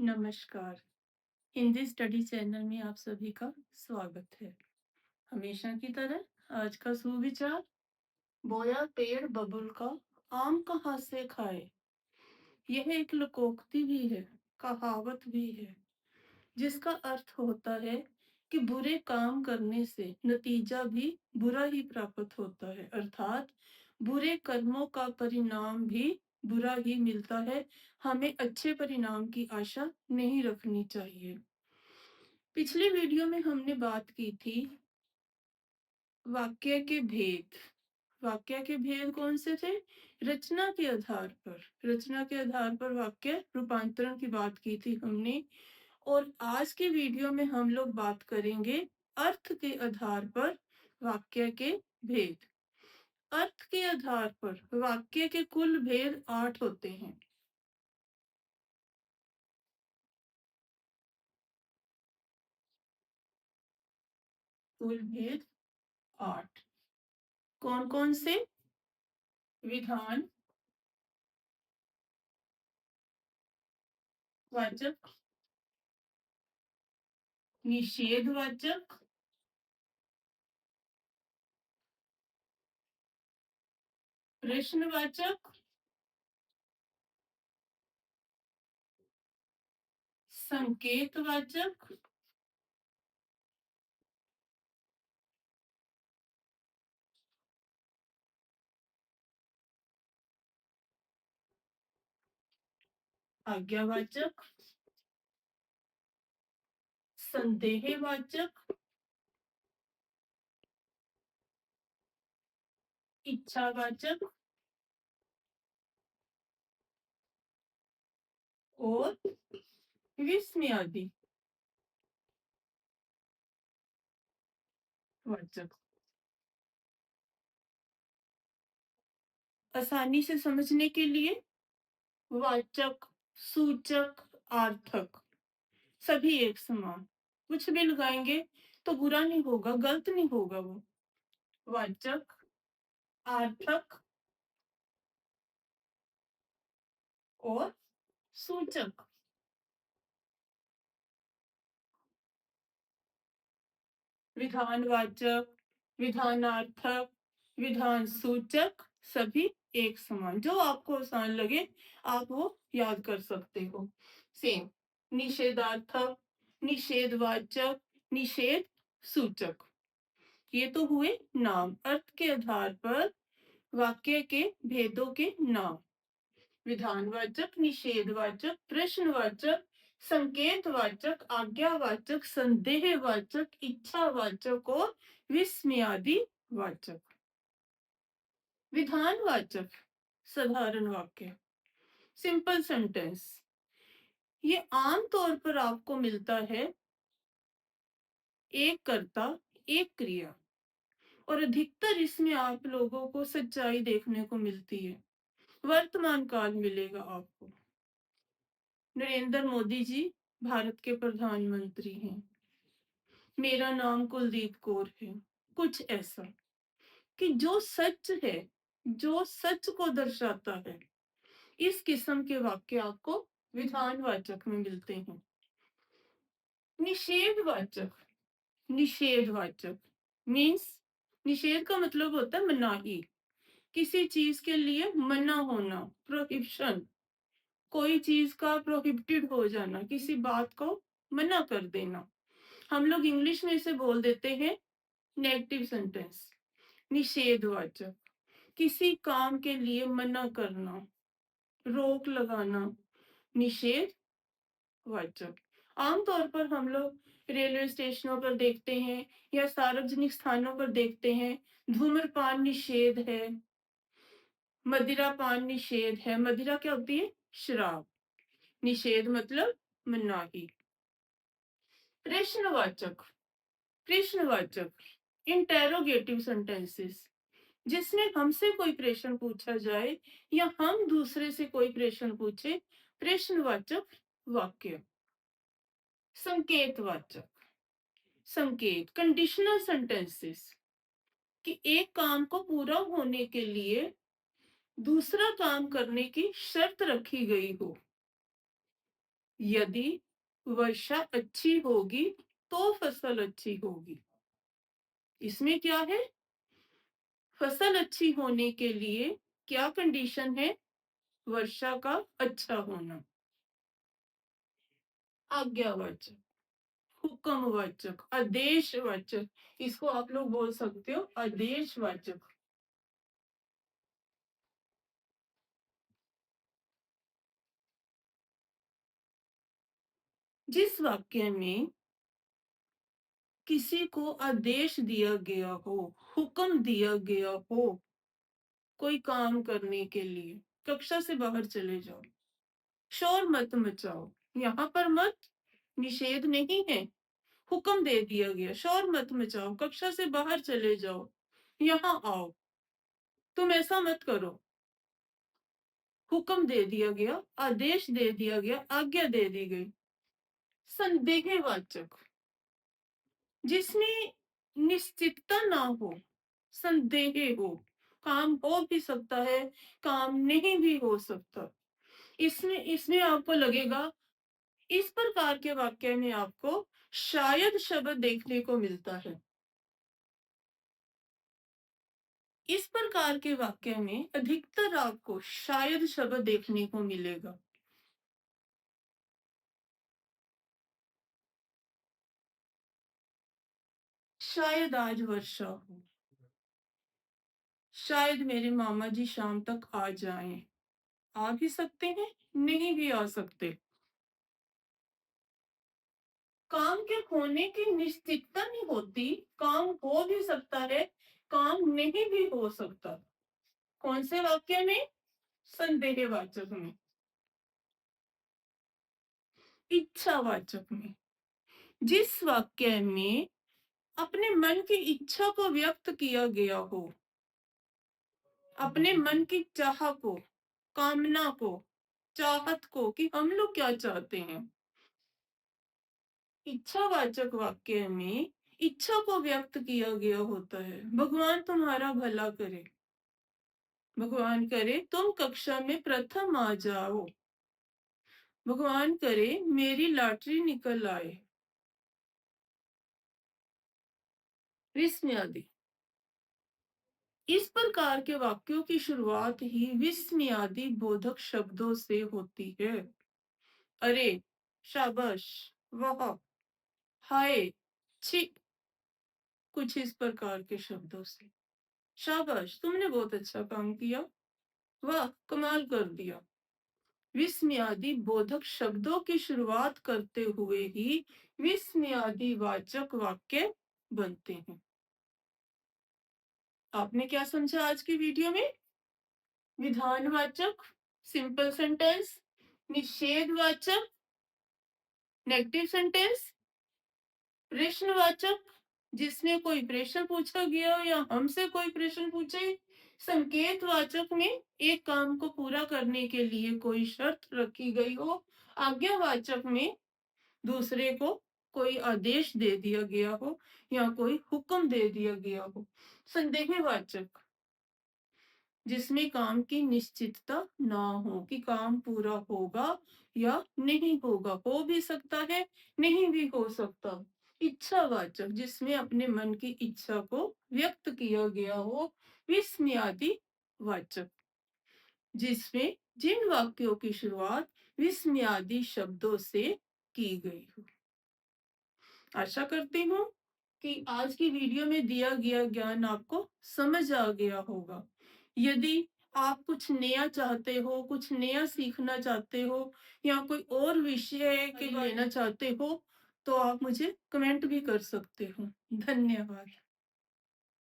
नमस्कार। Hindi study channel में आप सभी का स्वागत है। हमेशा की तरह आज का सुविचार, बोया पेड़ बबुल का, आम कहाँ से खाए। यह एक लोकोक्ति भी है, कहावत भी है, जिसका अर्थ होता है कि बुरे काम करने से नतीजा भी बुरा ही प्राप्त होता है, अर्थात बुरे कर्मों का परिणाम भी बुरा ही मिलता है। हमें अच्छे परिणाम की आशा नहीं रखनी चाहिए। पिछली वीडियो में हमने बात की थी वाक्य के भेद। वाक्य के भेद कौन से थे? रचना के आधार पर। रचना के आधार पर वाक्य रूपांतरण की बात की थी हमने। और आज के वीडियो में हम लोग बात करेंगे अर्थ के आधार पर वाक्य के भेद। अर्थ के आधार पर वाक्य के कुल भेद 8 होते हैं। कुल भेद 8 कौन कौन से? विधान वाचक, निषेधवाचक, प्रश्नवाचक, संकेतवाचक, आज्ञावाचक, संदेहवाचक, इच्छावाचक और विस्मयादि वाचक। आसानी से समझने के लिए वाचक, सूचक, आर्थक सभी एक समान। कुछ भी लगाएंगे तो बुरा नहीं होगा, गलत नहीं होगा वो। वाचक, आर्थक और सूचक। विधानवाचक, विधानार्थक, विधान सूचक सभी एक समान। जो आपको आसान लगे आप वो याद कर सकते हो। सेम। निषेधार्थक, निषेधवाचक, निषेध सूचक। ये तो हुए नाम, अर्थ के आधार पर वाक्य के भेदों के नाम। विधानवाचक, निषेधवाचक, प्रश्नवाचक, संकेतवाचक, आज्ञावाचक, संदेहवाचक, इच्छावाचक और विस्मयादि वाचक। विधानवाचक साधारण वाक्य, सिंपल सेंटेंस। ये आम तौर पर आपको मिलता है एक कर्ता एक क्रिया, और अधिकतर इसमें आप लोगों को सच्चाई देखने को मिलती है। वर्तमान काल मिलेगा आपको। नरेंद्र मोदी जी भारत के प्रधानमंत्री हैं। मेरा नाम कुलदीप कौर है। कुछ ऐसा कि जो सच है, जो सच को दर्शाता है, इस किस्म के वाक्य आपको विधानवाचक में मिलते हैं। निषेधवाचक, निषेधवाचक मीन्स, निषेध का मतलब होता है मनाही। किसी चीज के लिए मना होना, प्रोहिबिशन। कोई चीज का प्रोहिबिटेड हो जाना, किसी बात को मना कर देना। हम लोग इंग्लिश में इसे बोल देते हैं नेगेटिव सेंटेंस। निषेधवाचक, किसी काम के लिए मना करना, रोक लगाना, निषेध वाचक। आमतौर पर हम लोग रेलवे स्टेशनों पर देखते हैं या सार्वजनिक स्थानों पर देखते हैं, धूम्रपान निषेध है, मदिरापान निषेध है। मदिरा क्या होती है? शराब। निषेध मतलब मनाही। प्रश्नवाचक, प्रश्नवाचक इंटेरोगेटिव सेंटेंसेस, जिसमें हमसे कोई प्रश्न पूछा जाए या हम दूसरे से कोई प्रश्न पूछे, प्रश्नवाचक वाक्य। संकेतवाचक, संकेत कंडीशनल सेंटेंसेस, कि एक काम को पूरा होने के लिए दूसरा काम करने की शर्त रखी गई हो। यदि वर्षा अच्छी होगी तो फसल अच्छी होगी। इसमें क्या है? फसल अच्छी होने के लिए क्या कंडीशन है? वर्षा का अच्छा होना। आज्ञावाचक, हुक्मवाचक, आदेशवाचक, इसको आप लोग बोल सकते हो आदेशवाचक। जिस वाक्य में किसी को आदेश दिया गया हो, हुक्म दिया गया हो कोई काम करने के लिए, कक्षा से बाहर चले जाओ, शोर मत मचाओ। यहाँ पर मत निषेध नहीं है, हुक्म दे दिया गया, शोर मत मचाओ, कक्षा से बाहर चले जाओ, यहाँ आओ, तुम ऐसा मत करो। हुक्म दे दिया गया, आदेश दे दिया गया, आज्ञा दे दी गई। संदेहवाचक, जिसमें निश्चितता ना हो, संदेह हो, काम हो भी सकता है, काम नहीं भी हो सकता। इसमें इसमें आपको लगेगा, इस प्रकार के वाक्य में आपको शायद शब्द देखने को मिलता है। इस प्रकार के वाक्य में अधिकतर आपको शायद शब्द देखने को मिलेगा। शायद आज वर्षा हो, शायद मेरे मामा जी शाम तक आ जाएं। आ भी सकते हैं, नहीं भी आ सकते। काम के होने की निश्चितता नहीं होती, काम हो भी सकता है, काम नहीं भी हो सकता। कौन से वाक्य में? संदेहवाचक में। इच्छावाचक में, जिस वाक्य में अपने मन की इच्छा को व्यक्त किया गया हो, अपने मन की चाह को, कामना को, चाहत को, कि हम लोग क्या चाहते हैं। इच्छावाचक वाक्य में इच्छा को व्यक्त किया गया होता है, भगवान तुम्हारा भला करे, भगवान करे तुम कक्षा में प्रथम आ जाओ, भगवान करे मेरी लॉटरी निकल आए, विस्मयादि। इस प्रकार के वाक्यों की शुरुआत ही विस्मयादि बोधक शब्दों से होती है। अरे, शाबाश, वाह, हाय, छी, कुछ इस प्रकार के शब्दों से। शाबाश, तुमने बहुत अच्छा काम किया, वाह, कमाल कर दिया। विस्मयादि बोधक शब्दों की शुरुआत करते हुए ही विस्मयादि वाचक वाक्य बनते हैं। आपने क्या समझा आज की वीडियो में? विधानवाचक, सिंपल सेंटेंस, निषेधवाचक, नेगेटिव सेंटेंस, प्रश्नवाचक, जिसमें कोई प्रश्न पूछा गया हो या हमसे कोई प्रश्न पूछे, संकेतवाचक में एक काम को पूरा करने के लिए कोई शर्त रखी गई हो, आज्ञावाचक में दूसरे को कोई आदेश दे दिया गया हो या कोई हुक्म दे दिया गया हो, संदेहवाचक, जिसमें काम की निश्चितता ना हो कि काम पूरा होगा या नहीं होगा, हो भी सकता है, नहीं भी हो सकता। इच्छावाचक, जिसमें अपने मन की इच्छा को व्यक्त किया गया हो। विस्मयादि वाचक, जिसमें जिन वाक्यों की शुरुआत विस्मयादि शब्दों से की गई हो। आशा करती हूँ कि आज की वीडियो में दिया गया ज्ञान आपको समझ आ गया होगा। यदि आप कुछ नया चाहते हो, कुछ नया सीखना चाहते हो या कोई और विषय के लेना चाहते हो, तो आप मुझे कमेंट भी कर सकते हो। धन्यवाद।